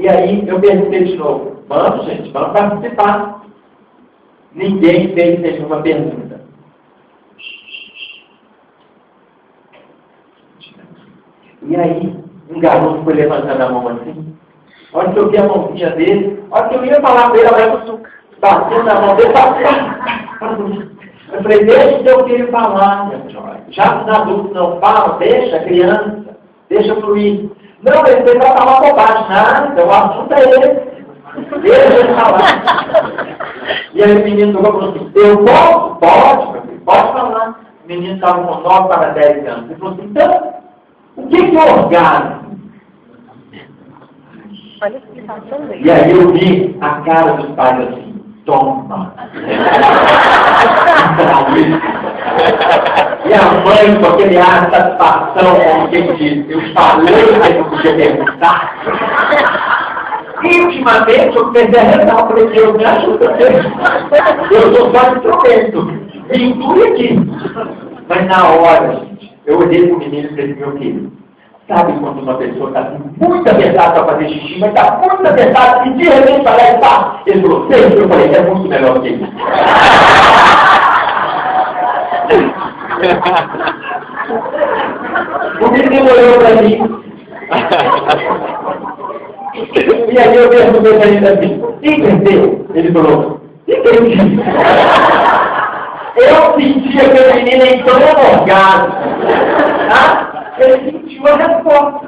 E aí eu perguntei de novo, vamos gente, vamos participar. Ninguém fez nenhuma pergunta. E aí, um garoto foi levantando a mão assim. A hora que eu vi a mãozinha dele, a hora que eu ia falar com ele, ela batendo na mão dele, eu falei, deixa o seu filho falar, já os adultos não falam, deixa a criança, deixa fluir. Não, ele vai falar bobagem, nada, o assunto é ele. Deixa ele falar. E aí o menino falou assim, eu posso? Pode, meu filho, pode falar. O menino estava com 9 para 10 anos. Ele falou assim, então, o que é orgasmo? Olha a explicação dele. E aí eu vi a cara dos pais assim, toma. E a mãe, com aquele ar de satisfação, como quem disse, eu falei, mas não podia perguntar. Intimamente, eu comecei a rezar, eu falei, Deus me ajuda, eu sou só instrumento, pintura aqui. Mas na hora, gente, eu olhei para o menino e falei, meu filho, sabe quando uma pessoa está muito apertada para fazer xixi, mas está muito apertada e de repente vai lá e tá. Ele falou, sempre, eu falei, é muito melhor que isso. O menino olhou para mim. E aí eu perguntei para ele assim, entendeu? Ele falou, entendi. Eu senti aquele menino entrando no orgasmo. Tá? Ele sentiu a resposta.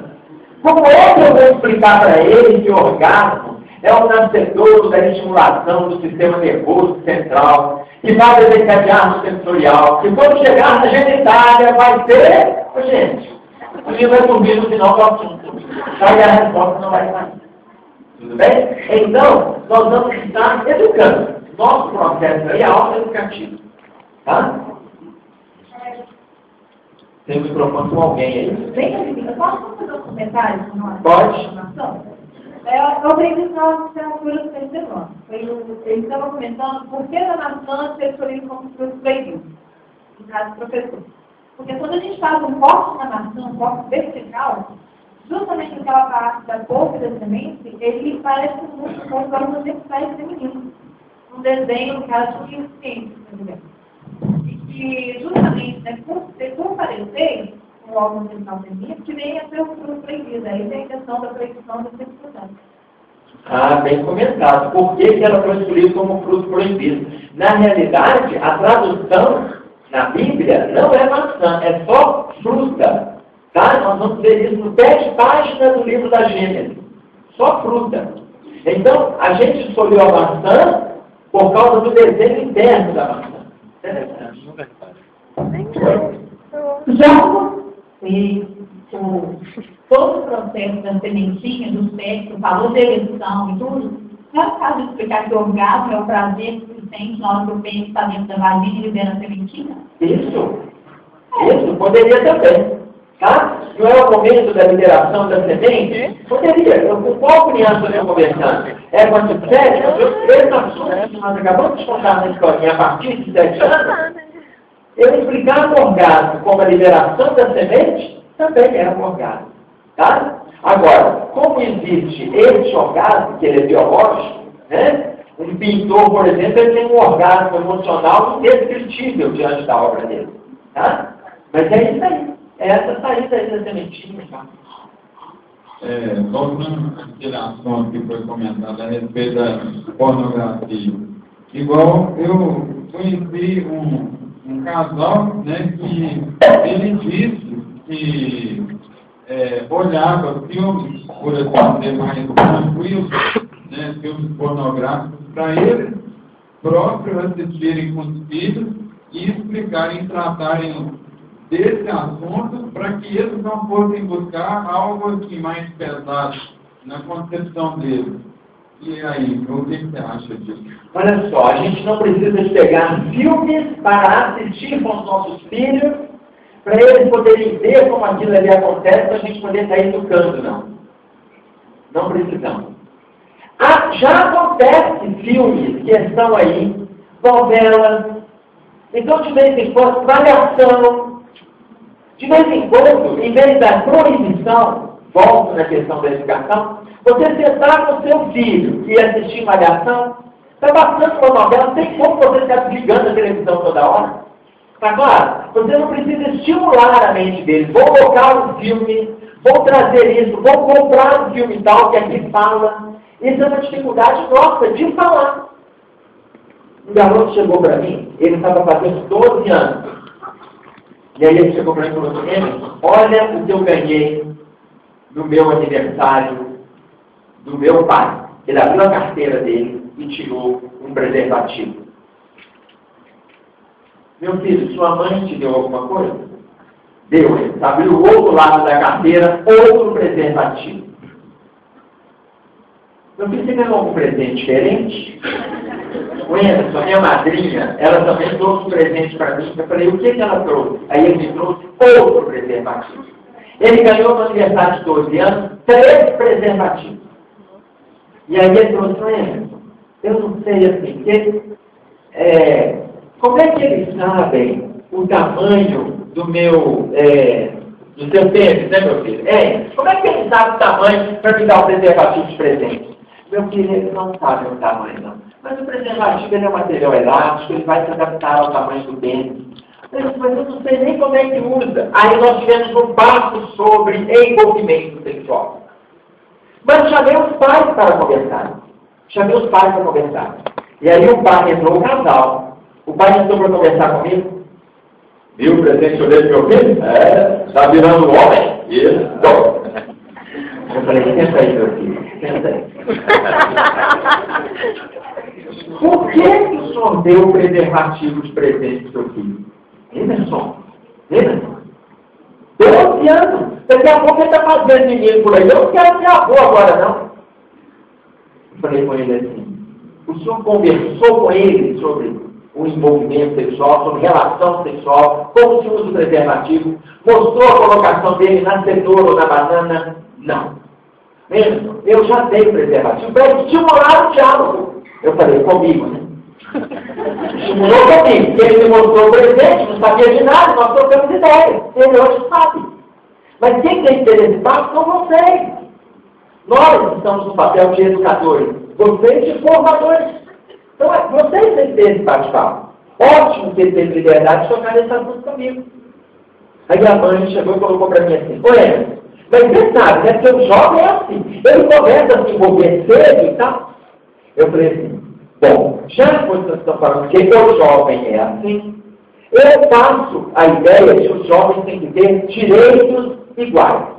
Como é que eu vou explicar para ele que o orgasmo é um nascedouro da estimulação do sistema nervoso central, que vai desencadear no sensorial, que quando chegar na genitália vai ter... Ô, gente, o menino vai dormir no final do assunto. Aí a resposta não vai sair. Tudo bem? Então, nós vamos estar educando. Nosso processo aí é autoeducativo. Tá? Tem um microfone com alguém aí? Bem, posso fazer um comentário? Pode. Eu aprendi na literatura do terceiro ano. Ele estava comentando por que a maçã ser escolhida como fruto proibido, no caso do professor. Porque quando a gente faz um corte na maçã, um corte vertical, justamente aquela parte da polpa da semente, ele parece muito com os órgãos sexuais femininos. Um desenho que ela tinha ciência, por exemplo. E justamente, né, por parecer o órgão sexual feminino, que vem a ser o fruto proibido. Aí tem a questão da proibição da sexualidade. Ah, bem comentado. Por que ela foi escolhida como fruto proibido? Na realidade, a tradução na Bíblia não é maçã, é só fruta. Tá? Nós vamos ver isso no 10 páginas do livro da Gênesis. Só fruta. Então, a gente escolheu a maçã por causa do desenho interno da maçã. Interessante. Já todo o processo da sementinha, do sexo, o valor da ereção e tudo, não é o caso de explicar que o orgasmo é o prazer que se sente na hora que o pênis está dentro da vagina e libera a sementinha? Isso poderia também. Tá? Não é o momento da liberação da semente? Poderia. Qual criança eu estou conversando? É com a 7? Esse assunto que nós acabamos de contar na escolinha a partir de 7 anos, eu explicar o orgasmo como a liberação da semente, também é um orgasmo. Tá? Agora, como existe esse orgasmo, que ele é biológico, né? Um pintor, por exemplo, ele tem um orgasmo emocional indescritível diante da obra dele. Tá? Mas é isso aí. É essa saída aí da sementinha. Tá? Voltando àquele assunto que foi comentado a respeito da pornografia. Igual eu conheci um casal, né, que ele disse que olhava filmes, por assim ser mais tranquilos, né, filmes pornográficos, para eles próprios assistirem com os filhos e explicarem, tratarem desse assunto, para que eles não fossem buscar algo assim mais pesado na concepção deles. E aí, o que você acha disso? Olha só, a gente não precisa de pegar filmes para assistir com os nossos filhos, para eles poderem ver como aquilo ali acontece, para a gente poder sair educando, não. Não precisamos. Já acontece filmes que estão aí, novelas, então de vez em quando, variação, de vez em quando, em vez da proibição, volto na questão da educação, Você sentar com seu filho e assistir uma malhação, está bastante uma novela, não tem como você ficar desligando a televisão toda hora. Tá claro? Você não precisa estimular a mente deles. Vou colocar um filme, vou trazer isso, vou comprar um filme tal que aqui fala. Isso é uma dificuldade nossa de falar. Um garoto chegou para mim, ele estava fazendo 12 anos. E aí ele chegou para mim e falou assim, Emerson, olha o que eu ganhei no meu aniversário do meu pai. Ele abriu a carteira dele e tirou um preservativo. Meu filho, sua mãe te deu alguma coisa? Deu. Ele abriu o outro lado da carteira, outro preservativo. Meu filho, você ganhou algum presente diferente? O Emerson, minha madrinha, ela também trouxe um presente para mim. Eu falei, o que ela trouxe? Aí ele me trouxe outro preservativo. Ele ganhou no aniversário de 12 anos 3 preservativos. E aí ele trouxe para Emerson. Eu não sei assim, como é que eles sabem o tamanho do meu, do seu tênis, né, meu filho? Como é que eles sabem o tamanho para me dar o preservativo de presente? Meu filho, eles não sabem o tamanho, não. Mas o preservativo ele é um material elástico, ele vai se adaptar ao tamanho do tênis. Mas eu não sei nem como é que usa. Aí nós tivemos um papo sobre envolvimento sexual. Mas chamei os pais para conversar. E aí o pai entrou, o casal. O pai entrou para conversar comigo. Viu o presente que eu dei pro meu filho? Está virando homem? Isso. Eu falei, senta aí, meu filho. Senta aí. Por que o senhor deu o preservativo de presente pro seu filho? Emerson. 12 anos. Daqui a pouco ele está fazendo menino por aí. Eu não quero ser avô agora, não. Eu falei com ele assim, o senhor conversou com ele sobre o envolvimento sexual, sobre relação sexual, como se usa o preservativo, mostrou a colocação dele na cenoura ou na banana? Não. Mesmo, eu já dei o preservativo para estimular o diálogo. Eu falei, comigo, né? Estimulou comigo, porque ele me mostrou o presente, não sabia de nada, nós trocamos ideias. Ele hoje sabe. Mas quem tem interesse fácil são vocês. Nós estamos no papel de educadores, vocês de formadores. Então, vocês têm que ter esse bate-papo. Ótimo que ele teve liberdade de tocar nesse assunto comigo. Aí a mãe chegou e colocou para mim assim, mas você sabe, né, que o jovem é assim, ele começa a se envolver cedo e tal. Eu falei assim, bom, já que vocês estão falando que o jovem é assim, eu passo a ideia de que os jovens têm que ter direitos iguais.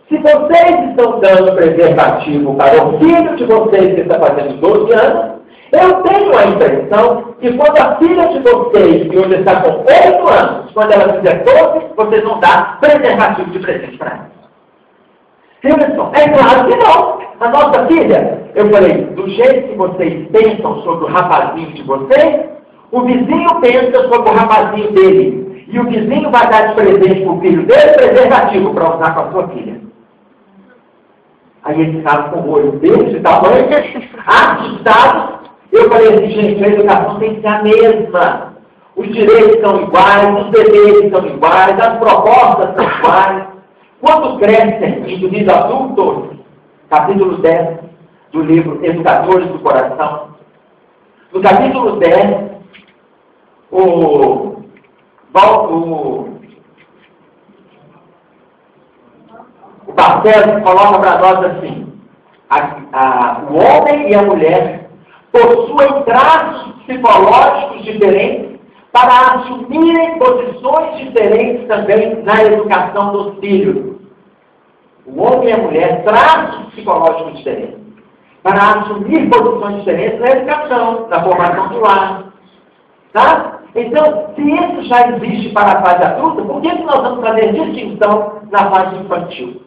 Se vocês estão dando preservativo para o filho de vocês que está fazendo 12 anos, eu tenho a impressão que quando a filha de vocês, que hoje está com 8 anos, quando ela fizer 12, vocês vão dar preservativo de presente para ela. Emerson, é claro que não. A nossa filha, eu falei, do jeito que vocês pensam sobre o rapazinho de vocês, o vizinho pensa sobre o rapazinho dele. E o vizinho vai dar de presente para o filho dele preservativo para usar com a sua filha. Aí eles ficaram com o olho desse tamanho, assustados. Eu falei assim, gente, a educação tem que ser a mesma. Os direitos são iguais, os deveres são iguais, as propostas são iguais. Quando crescem, inclusive adultos, capítulo 10 do livro Educadores do Coração, no capítulo 10, o Barcelos coloca para nós assim, o homem e a mulher possuem traços psicológicos diferentes para assumirem posições diferentes também na educação dos filhos. O homem e a mulher, traços psicológicos diferentes, para assumir posições diferentes na educação, na formação do lar. Tá? Então, se isso já existe para a fase adulta, por que nós vamos fazer distinção na fase infantil?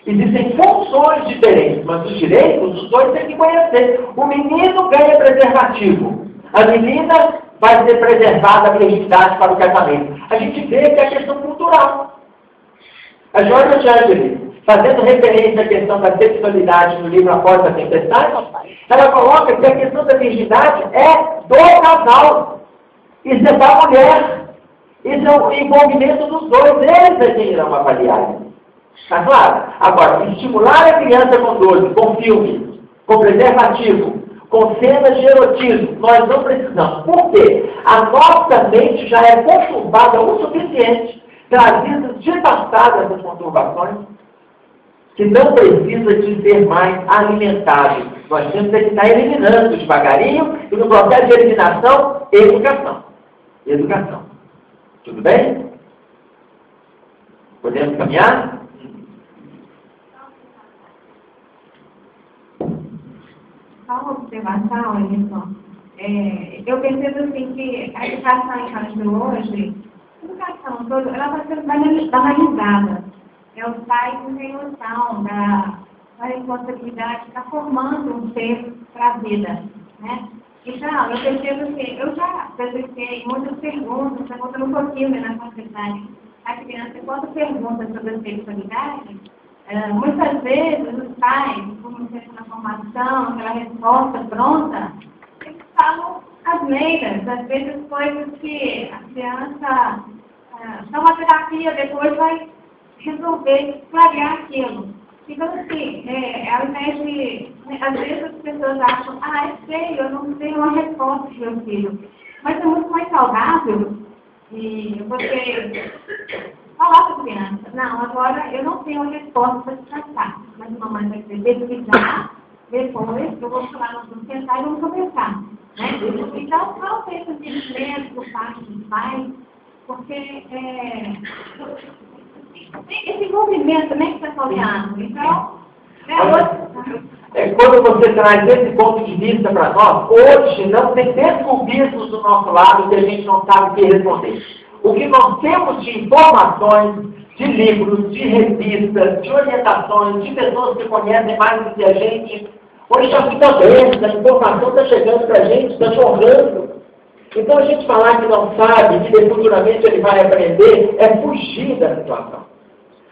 Existem funções diferentes, mas os direitos, os dois têm que conhecer. O menino ganha preservativo. A menina vai ser preservada a virgindade para o casamento. A gente vê que é questão cultural. A Georgia Churchill, fazendo referência à questão da sexualidade no livro Após a Tempestade, ela coloca que a questão da virgindade é do casal. Isso é da mulher. Isso é o envolvimento dos dois. Eles é quem irão avaliar. Está claro? Agora, estimular a criança com doce, com filme, com preservativo, com cenas de erotismo, nós não precisamos. Por quê? A nossa mente já é conturbada o suficiente, trazida de passado essas conturbações, que não precisa de ser mais alimentado. Nós temos que estar eliminando devagarinho, e no processo de eliminação, educação. Educação. Tudo bem? Podemos caminhar? Só uma observação, Emerson. Eu percebo assim que a educação infantil hoje, a educação toda, ela está sendo banalizada. Os pais não têm noção da responsabilidade de estar formando um ser para a vida, né? Então, eu percebo que eu já presenciei muitas perguntas, perguntando um pouquinho na sociedade. A criança, quando pergunta sobre a sexualidade, muitas vezes os pais, como na formação, aquela resposta pronta, eles falam asneiras, às vezes coisas que a criança, só uma terapia depois vai resolver clarear aquilo. Então, assim, ao invés de... Às vezes as pessoas acham, é feio, eu não tenho uma resposta para o meu filho. Mas é muito mais saudável e você falar para a criança, não, agora eu não tenho uma resposta para te tratar, mas a mamãe vai ter pesquisar, depois eu vou falar, nós vamos sentar e vamos conversar. Né? Então, falta esse entendimento por parte dos pais, porque esse envolvimento também que está faltando. Então, quando você traz esse ponto de vista para nós, hoje não tem descobertos do nosso lado que a gente não sabe o que responder. O que nós temos de informações, de livros, de revistas, de orientações, de pessoas que conhecem mais do que a gente, hoje já fica grande, a informação está chegando para a gente, está jorrando. Então a gente falar que não sabe, que futuramente ele vai aprender, é fugir da situação.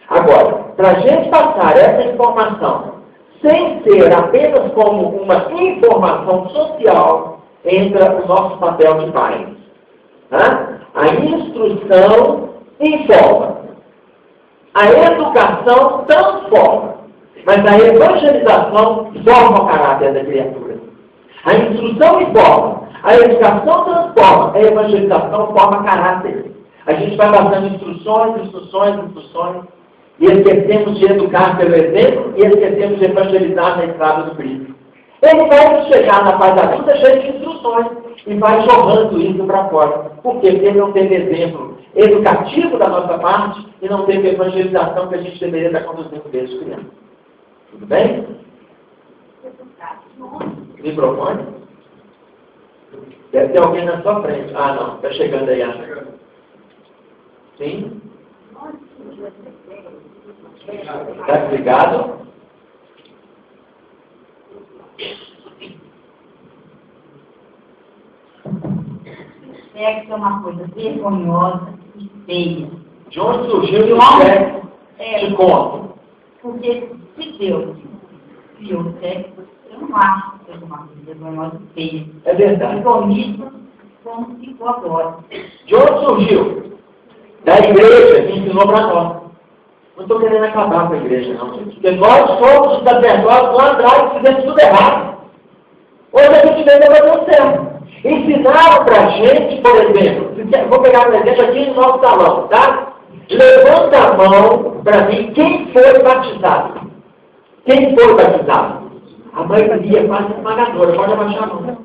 Agora, para a gente passar essa informação sem ser apenas como uma informação social, entra o nosso papel de pais. A instrução informa. A educação transforma. Mas a evangelização forma o caráter da criatura. A instrução informa. A educação transforma. A evangelização forma caráter. A gente vai passando instruções, e esquecemos de educar pelo exemplo e esquecemos de evangelizar na estrada do Cristo. Ele vai chegar na fase adulta cheio de instruções e vai jogando isso para fora. Por quê? Porque ele não teve exemplo educativo da nossa parte e não teve evangelização que a gente deveria estar conduzindo desde criança. Tudo bem? Microfone? Deve ter alguém na sua frente. Ah, não. Está chegando aí. Sim? Está explicado? Sexo é uma coisa vergonhosa e feia. De onde surgiu o sexo? Te conto. Porque se Deus criou o sexo, eu não acho que seja uma coisa vergonhosa e feia. É verdade. Vergonhoso como ficou agora. De onde surgiu? Da igreja que ensinou para nós. Não estou querendo acabar com a igreja, não. Porque nós somos os sacerdotes lá atrás que fizemos tudo errado. Hoje a gente vem levando certo. Ensinaram para a gente, por exemplo, vou pegar um exemplo aqui no nosso salão, tá? Levanta a mão para mim quem foi batizado. Quem foi batizado? A maioria quase esmagadora, pode abaixar a mão.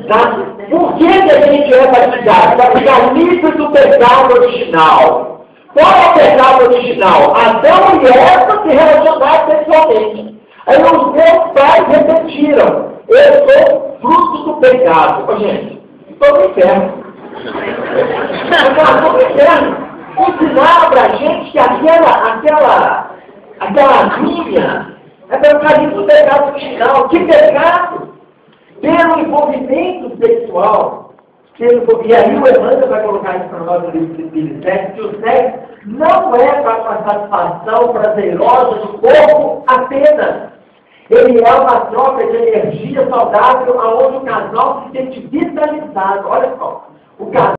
Tá? Por que a gente é batizado? Para ficar livre do pecado original. Qual é o pecado original? Adão e Eva se relacionaram sexualmente. Aí os meus pais repetiram. Eu sou fruto do pecado. Ô, gente, estou no inferno. Estou no inferno. Ensinaram para a gente que aquela linha é para ficar livre do pecado original. Que pecado? Pelo envolvimento sexual. E aí o Emmanuel vai colocar isso para nós no livro de sexo, que o sexo não é para a satisfação prazerosa do corpo apenas. Ele é uma troca de energia saudável aonde o casal se sente vitalizado. Olha só, o casal